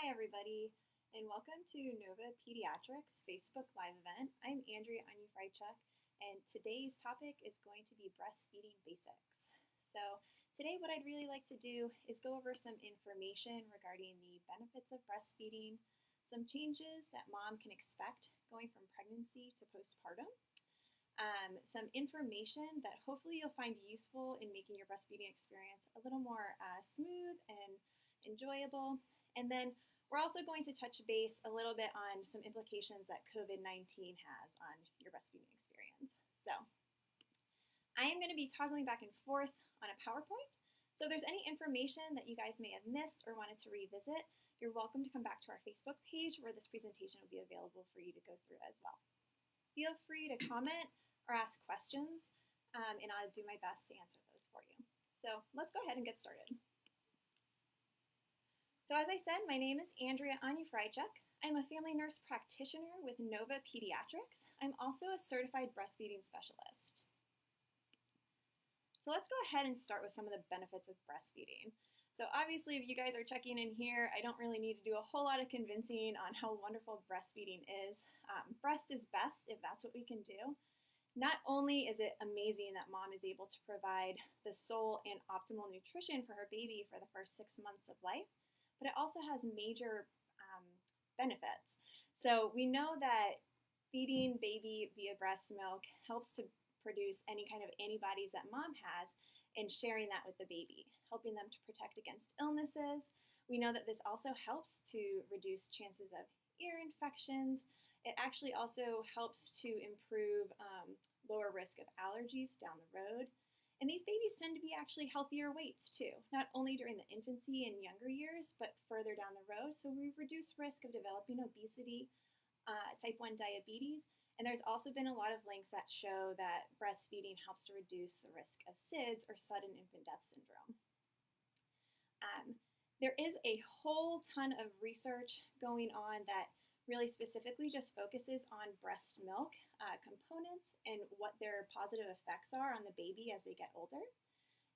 Hi everybody, and welcome to Nova Pediatrics Facebook Live event. I'm Andrea Onufrychuk, and today's topic is going to be breastfeeding basics. So today what I'd really like to do is go over some information regarding the benefits of breastfeeding, some changes that mom can expect going from pregnancy to postpartum, some information that hopefully you'll find useful in making your breastfeeding experience a little more smooth and enjoyable. And then we're also going to touch base a little bit on some implications that COVID-19 has on your breastfeeding experience. So I am going to be toggling back and forth on a PowerPoint. So if there's any information that you guys may have missed or wanted to revisit, you're welcome to come back to our Facebook page where this presentation will be available for you to go through as well. Feel free to comment or ask questions, and I'll do my best to answer those for you. So let's go ahead and get started. So as I said, my name is Andrea Onufrychuk. I'm a family nurse practitioner with Nova Pediatrics. I'm also a certified breastfeeding specialist. So let's go ahead and start with some of the benefits of breastfeeding. So obviously, if you guys are checking in here, I don't really need to do a whole lot of convincing on how wonderful breastfeeding is. Breast is best if that's what we can do. Not only is it amazing that mom is able to provide the sole and optimal nutrition for her baby for the first 6 months of life, but it also has major benefits. So we know that feeding baby via breast milk helps to produce any kind of antibodies that mom has and sharing that with the baby, helping them to protect against illnesses. We know that this also helps to reduce chances of ear infections. It actually also helps to improve lower risk of allergies down the road. And these babies tend to be actually healthier weights too, not only during the infancy and younger years, but further down the road. So we reduce risk of developing obesity, type 1 diabetes, and there's also been a lot of links that show that breastfeeding helps to reduce the risk of SIDS, or sudden infant death syndrome. There is a whole ton of research going on that really specifically just focuses on breast milk components and what their positive effects are on the baby as they get older.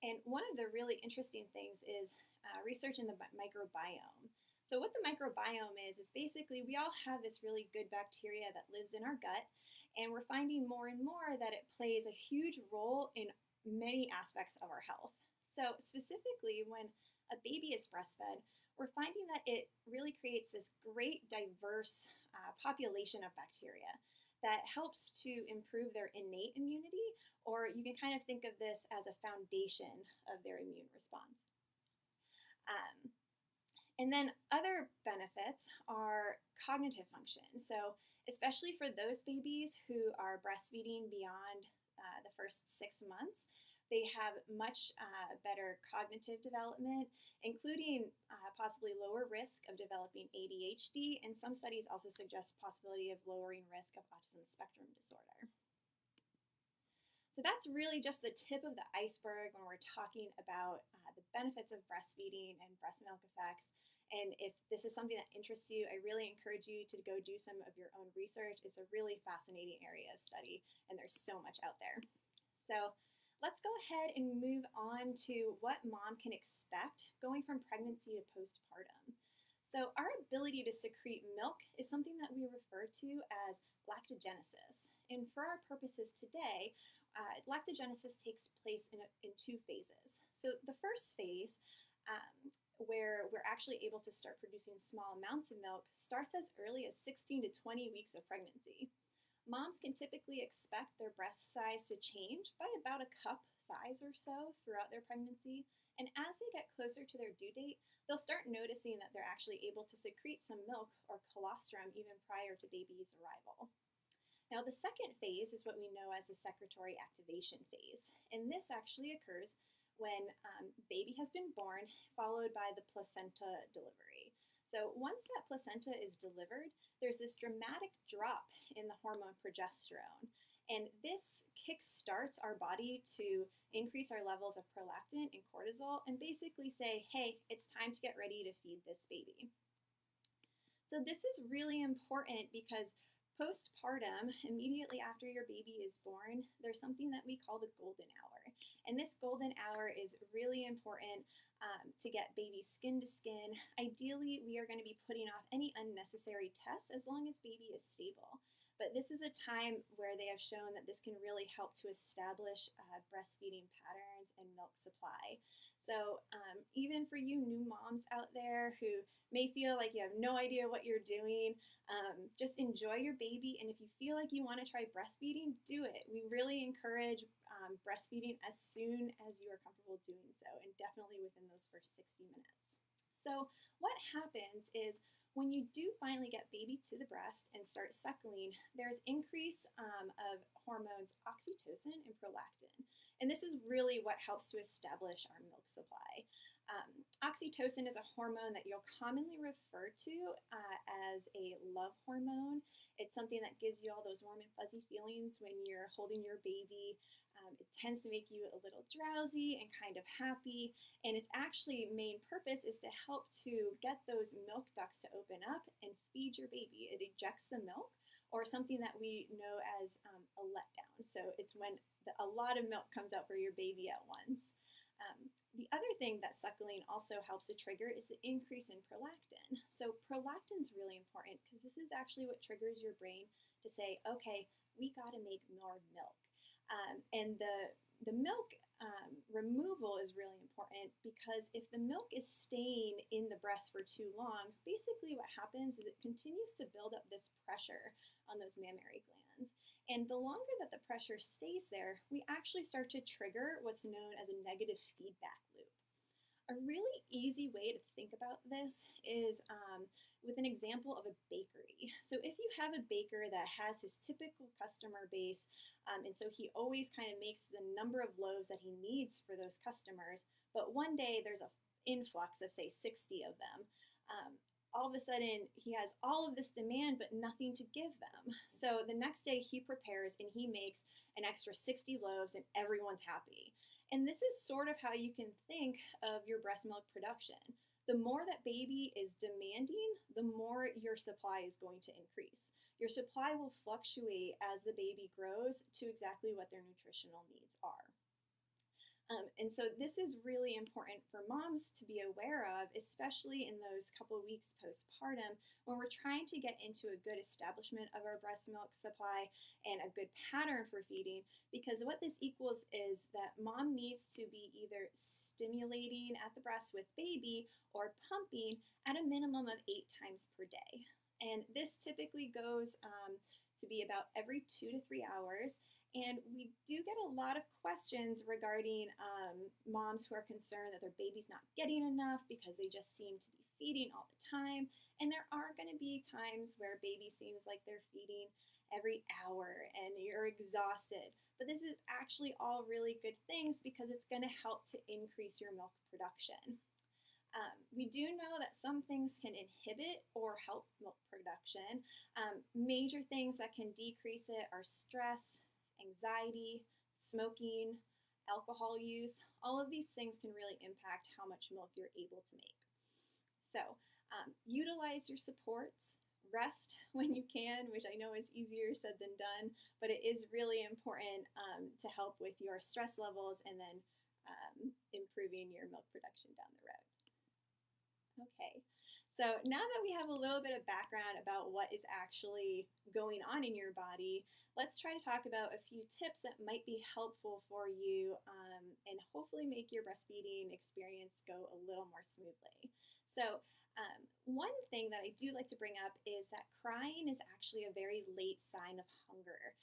And one of the really interesting things is research in the microbiome. So what the microbiome is basically we all have this really good bacteria that lives in our gut, and we're finding more and more that it plays a huge role in many aspects of our health. So specifically when a baby is breastfed, we're finding that it really creates this great diverse population of bacteria that helps to improve their innate immunity, or you can kind of think of this as a foundation of their immune response. And then other benefits are cognitive function. So especially for those babies who are breastfeeding beyond the first 6 months, they have much better cognitive development, including possibly lower risk of developing ADHD, and some studies also suggest possibility of lowering risk of autism spectrum disorder. So that's really just the tip of the iceberg when we're talking about the benefits of breastfeeding and breast milk effects. And if this is something that interests you, I really encourage you to go do some of your own research. It's a really fascinating area of study, and there's so much out there. So let's go ahead and move on to what mom can expect going from pregnancy to postpartum. So our ability to secrete milk is something that we refer to as BlacktoGenesis. And for our purposes today, BlacktoGenesis takes place in 2 phases. So the first phase, where we're actually able to start producing small amounts of milk, starts as early as 16 to 20 weeks of pregnancy. Moms can typically expect their breast size to change by about a cup size or so throughout their pregnancy, and as they get closer to their due date, they'll start noticing that they're actually able to secrete some milk or colostrum even prior to baby's arrival. Now the second phase is what we know as the secretory activation phase, and this actually occurs when baby has been born, followed by the placenta delivery. So once that placenta is delivered, there's this dramatic drop in the hormone progesterone. And this kickstarts our body to increase our levels of prolactin and cortisol and basically say, hey, it's time to get ready to feed this baby. So this is really important because postpartum, immediately after your baby is born, there's something that we call the golden hour. And this golden hour is really important to get baby skin to skin. Ideally, we are going to be putting off any unnecessary tests as long as baby is stable. But this is a time where they have shown that this can really help to establish breastfeeding patterns and milk supply. So even for you new moms out there who may feel like you have no idea what you're doing, just enjoy your baby. And if you feel like you want to try breastfeeding, do it. We really encourage breastfeeding as soon as you are comfortable doing so, and definitely within those first 60 minutes. So what happens is when you do finally get baby to the breast and start suckling, there's increase of hormones oxytocin and prolactin. And this is really what helps to establish our milk supply. Oxytocin is a hormone that you'll commonly refer to as a love hormone. It's something that gives you all those warm and fuzzy feelings when you're holding your baby. It tends to make you a little drowsy and kind of happy, and its actually main purpose is to help to get those milk ducts to open up and feed your baby. It ejects the milk, or something that we know as a letdown. So it's when a lot of milk comes out for your baby at once. The other thing that suckling also helps to trigger is the increase in prolactin. So prolactin is really important because this is actually what triggers your brain to say, okay, we got to make more milk. And the milk removal is really important because if the milk is staying in the breast for too long, basically what happens is it continues to build up this pressure on those mammary glands. And the longer that the pressure stays there, we actually start to trigger what's known as a negative feedback loop. A really easy way to think about this is with an example of a bakery. So if you have a baker that has his typical customer base, and so he always kind of makes the number of loaves that he needs for those customers, but one day there's an influx of, say, 60 of them. All of a sudden, he has all of this demand, but nothing to give them. So the next day he prepares and he makes an extra 60 loaves and everyone's happy. And this is sort of how you can think of your breast milk production. The more that baby is demanding, the more your supply is going to increase. Your supply will fluctuate as the baby grows to exactly what their nutritional needs are. And so this is really important for moms to be aware of, especially in those couple weeks postpartum when we're trying to get into a good establishment of our breast milk supply and a good pattern for feeding, because what this equals is that mom needs to be either stimulating at the breast with baby or pumping at a minimum of 8 times per day. And this typically goes to be about every 2 to 3 hours. And we do get a lot of questions regarding moms who are concerned that their baby's not getting enough because they just seem to be feeding all the time. And there are going to be times where baby seems like they're feeding every hour and you're exhausted. But this is actually all really good things because it's going to help to increase your milk production. We do know that some things can inhibit or help milk production. Major things that can decrease it are stress, anxiety, smoking, alcohol use. All of these things can really impact how much milk you're able to make. So utilize your supports, rest when you can, which I know is easier said than done, but it is really important to help with your stress levels and then improving your milk production down the road. Okay. So now that we have a little bit of background about what is actually going on in your body, let's try to talk about a few tips that might be helpful for you and hopefully make your breastfeeding experience go a little more smoothly. So one thing that I do like to bring up is that crying is actually a very late sign of hunger.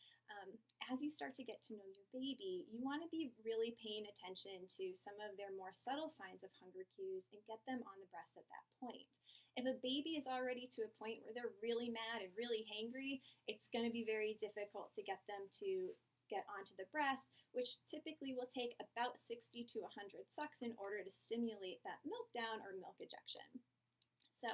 As you start to get to know your baby, you want to be really paying attention to some of their more subtle signs of hunger cues and get them on the breast at that point. If a baby is already to a point where they're really mad and really hangry, it's going to be very difficult to get them to get onto the breast, which typically will take about 60 to 100 sucks in order to stimulate that milk down or milk ejection. So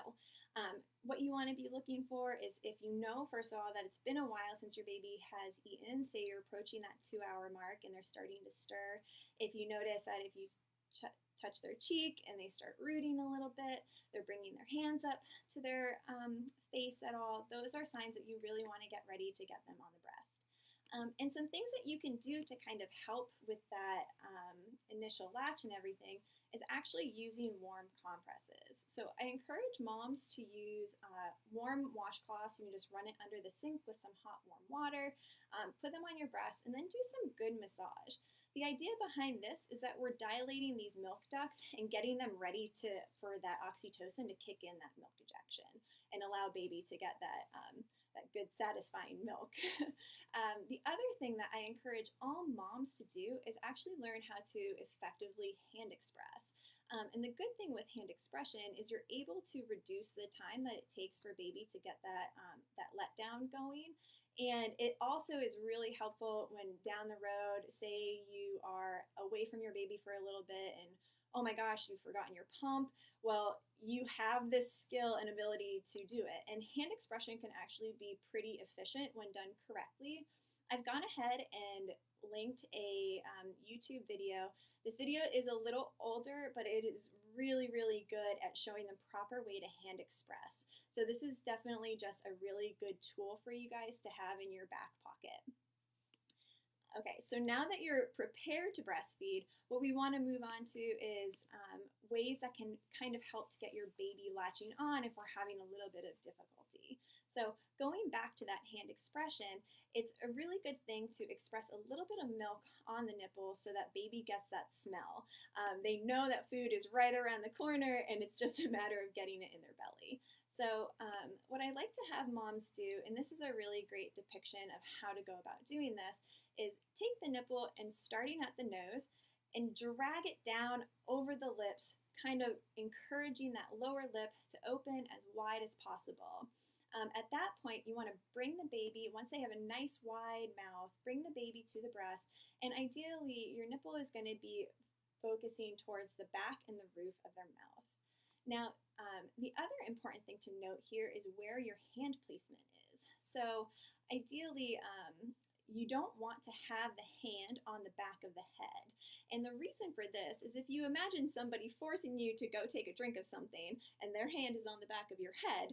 what you want to be looking for is if you know, first of all, that it's been a while since your baby has eaten, say you're approaching that 2-hour mark and they're starting to stir. If you notice that if you touch their cheek and they start rooting a little bit, they're bringing their hands up to their face at all, those are signs that you really want to get ready to get them on the breast. And some things that you can do to kind of help with that initial latch and everything is actually using warm compresses. So I encourage moms to use warm washcloths. You can just run it under the sink with some hot warm water, put them on your breast, and then do some good massage. The idea behind this is that we're dilating these milk ducts and getting them ready for that oxytocin to kick in that milk ejection and allow baby to get that good satisfying milk. The other thing that I encourage all moms to do is actually learn how to effectively hand express. And the good thing with hand expression is you're able to reduce the time that it takes for baby to get that letdown going. And it also is really helpful when down the road, say you are away from your baby for a little bit and oh my gosh, you've forgotten your pump. Well, you have this skill and ability to do it. And hand expression can actually be pretty efficient when done correctly. I've gone ahead and linked a YouTube video. This video is a little older, but it is really, really good at showing the proper way to hand express. So this is definitely just a really good tool for you guys to have in your back pocket. Okay, so now that you're prepared to breastfeed, what we want to move on to is ways that can kind of help to get your baby latching on if we're having a little bit of difficulty. So going back to that hand expression, it's a really good thing to express a little bit of milk on the nipple so that baby gets that smell. They know that food is right around the corner and it's just a matter of getting it in their belly. So what I like to have moms do, and this is a really great depiction of how to go about doing this, is take the nipple and starting at the nose and drag it down over the lips, kind of encouraging that lower lip to open as wide as possible. At that point, you want to bring the baby, once they have a nice wide mouth, bring the baby to the breast, and ideally your nipple is going to be focusing towards the back and the roof of their mouth. Now, the other important thing to note here is where your hand placement is. So ideally, you don't want to have the hand on the back of the head. And the reason for this is if you imagine somebody forcing you to go take a drink of something and their hand is on the back of your head,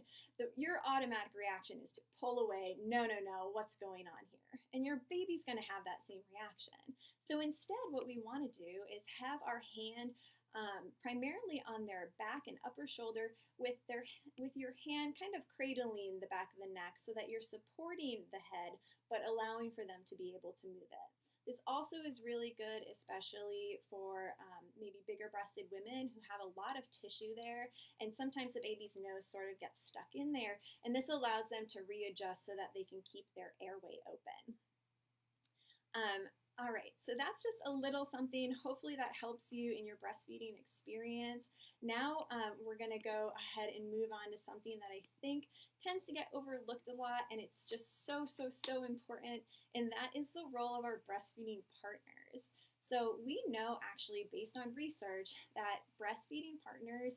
your automatic reaction is to pull away, no, what's going on here? And your baby's going to have that same reaction. So instead, what we want to do is have our hand primarily on their back and upper shoulder with your hand kind of cradling the back of the neck so that you're supporting the head but allowing for them to be able to move it. This also is really good, especially for maybe bigger breasted women who have a lot of tissue there, and sometimes the baby's nose sort of gets stuck in there, and this allows them to readjust so that they can keep their airway open. All right, so that's just a little something. Hopefully that helps you in your breastfeeding experience. Now we're going to go ahead and move on to something that I think tends to get overlooked a lot, and it's just so important, and that is the role of our breastfeeding partners. So we know actually based on research that breastfeeding partners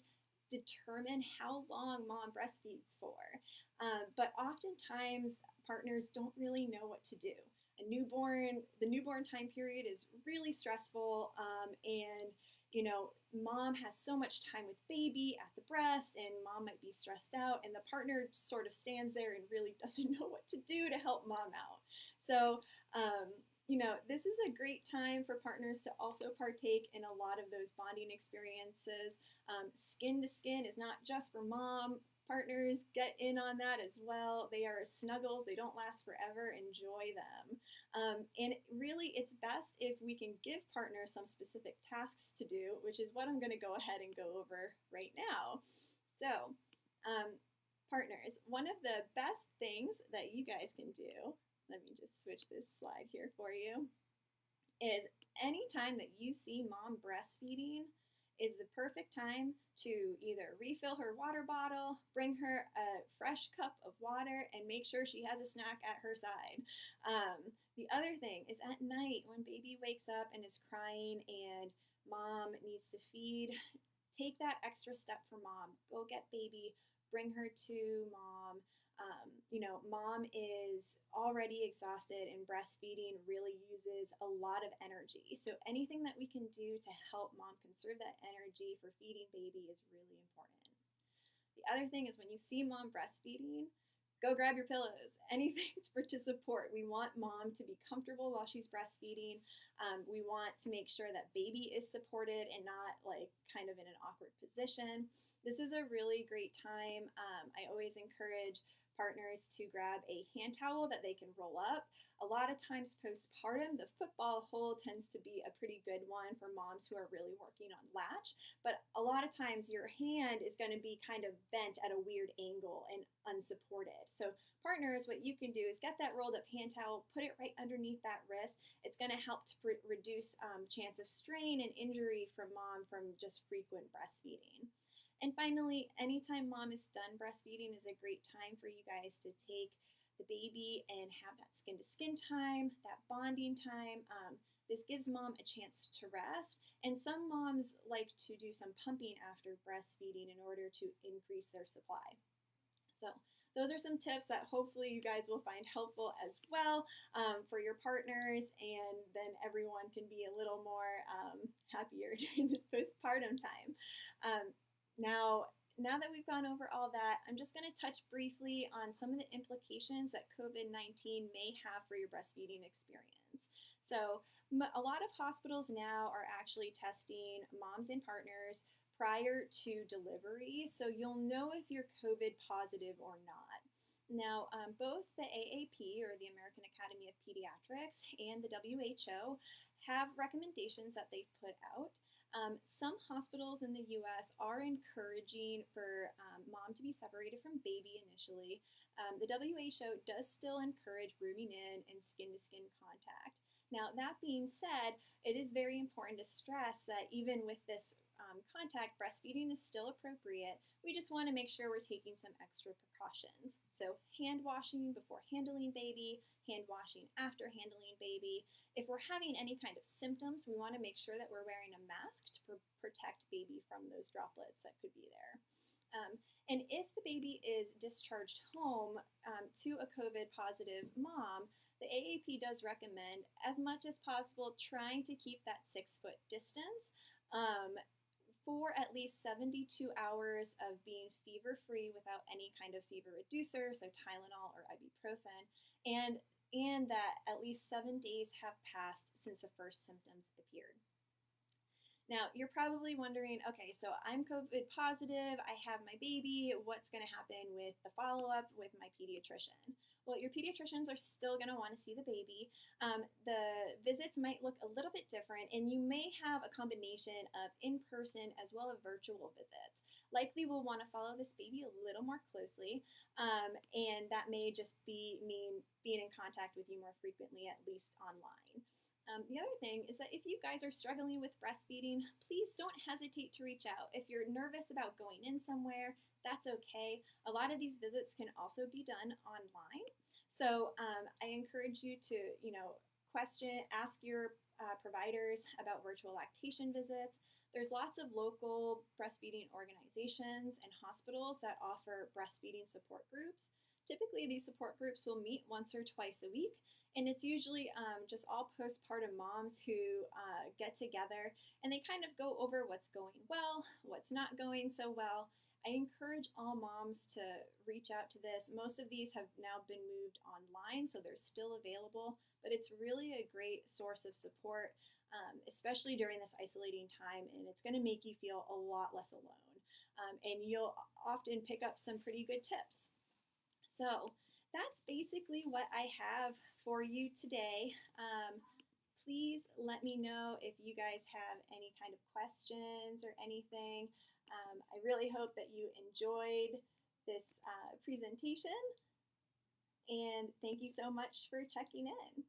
determine how long mom breastfeeds for, but oftentimes partners don't really know what to do. The newborn time period is really stressful, and mom has so much time with baby at the breast, and mom might be stressed out, and the partner sort of stands there and really doesn't know what to do to help mom out. So this is a great time for partners to also partake in a lot of those bonding experiences. Skin to skin is not just for mom. Partners, get in on that as well. They are snuggles. They don't last forever. Enjoy them. And really, it's best if we can give partners some specific tasks to do, which is what I'm going to go ahead and go over right now. So, partners, one of the best things that you guys can do, let me just switch this slide here for you, is anytime that you see mom breastfeeding, is the perfect time to either refill her water bottle, bring her a fresh cup of water, and make sure she has a snack at her side. The other thing is at night when baby wakes up and is crying and mom needs to feed, take that extra step for mom. Go get baby, bring her to mom. Mom is already exhausted and breastfeeding really uses a lot of energy. So anything that we can do to help mom conserve that energy for feeding baby is really important. The other thing is when you see mom breastfeeding, go grab your pillows, anything to support. We want mom to be comfortable while she's breastfeeding. We want to make sure that baby is supported and not like kind of in an awkward position. This is a really great time. I always encourage partners to grab a hand towel that they can roll up. A lot of times postpartum, the football hold tends to be a pretty good one for moms who are really working on latch. But a lot of times your hand is going to be kind of bent at a weird angle and unsupported. So partners, what you can do is get that rolled up hand towel, put it right underneath that wrist. It's going to help to reduce chance of strain and injury from mom from just frequent breastfeeding. And finally, anytime mom is done breastfeeding is a great time for you guys to take the baby and have that skin to skin time, that bonding time. This gives mom a chance to rest. And some moms like to do some pumping after breastfeeding in order to increase their supply. So those are some tips that hopefully you guys will find helpful as well for your partners, and then everyone can be a little more happier during this postpartum time. Now that we've gone over all that, I'm just going to touch briefly on some of the implications that COVID-19 may have for your breastfeeding experience. So a lot of hospitals now are actually testing moms and partners prior to delivery, so you'll know if you're COVID positive or not. Now, both the AAP, or the American Academy of Pediatrics, and the WHO have recommendations that they've put out. Some hospitals in the US are encouraging for mom to be separated from baby initially. The WHO does still encourage rooming in and skin-to-skin contact. Now, that being said, it is very important to stress that even with this contact, breastfeeding is still appropriate. We just want to make sure we're taking some extra precautions. So hand washing before handling baby, hand washing after handling baby. If we're having any kind of symptoms, we want to make sure that we're wearing a mask to protect baby from those droplets that could be there. And if the baby is discharged home to a COVID positive mom, the AAP does recommend, as much as possible, trying to keep that 6-foot distance for at least 72 hours of being fever-free without any kind of fever reducer, so Tylenol or ibuprofen, and that at least 7 days have passed since the first symptoms appeared. Now, you're probably wondering, okay, so I'm COVID positive, I have my baby, what's going to happen with the follow-up with my pediatrician? Well, your pediatricians are still going to want to see the baby. The visits might look a little bit different, and you may have a combination of in-person as well as virtual visits. Likely we'll want to follow this baby a little more closely, and that may just mean being in contact with you more frequently, at least online. The other thing is that if you guys are struggling with breastfeeding, please don't hesitate to reach out. If you're nervous about going in somewhere, that's okay. A lot of these visits can also be done online. So I encourage you to, ask your providers about virtual lactation visits. There's lots of local breastfeeding organizations and hospitals that offer breastfeeding support groups. Typically, these support groups will meet once or twice a week, and it's usually just all postpartum moms who get together, and they kind of go over what's going well, what's not going so well. I encourage all moms to reach out to this. Most of these have now been moved online, so they're still available, but it's really a great source of support, especially during this isolating time, and it's going to make you feel a lot less alone. And you'll often pick up some pretty good tips. So that's basically what I have for you today. Please let me know if you guys have any kind of questions or anything. I really hope that you enjoyed this presentation, and thank you so much for checking in.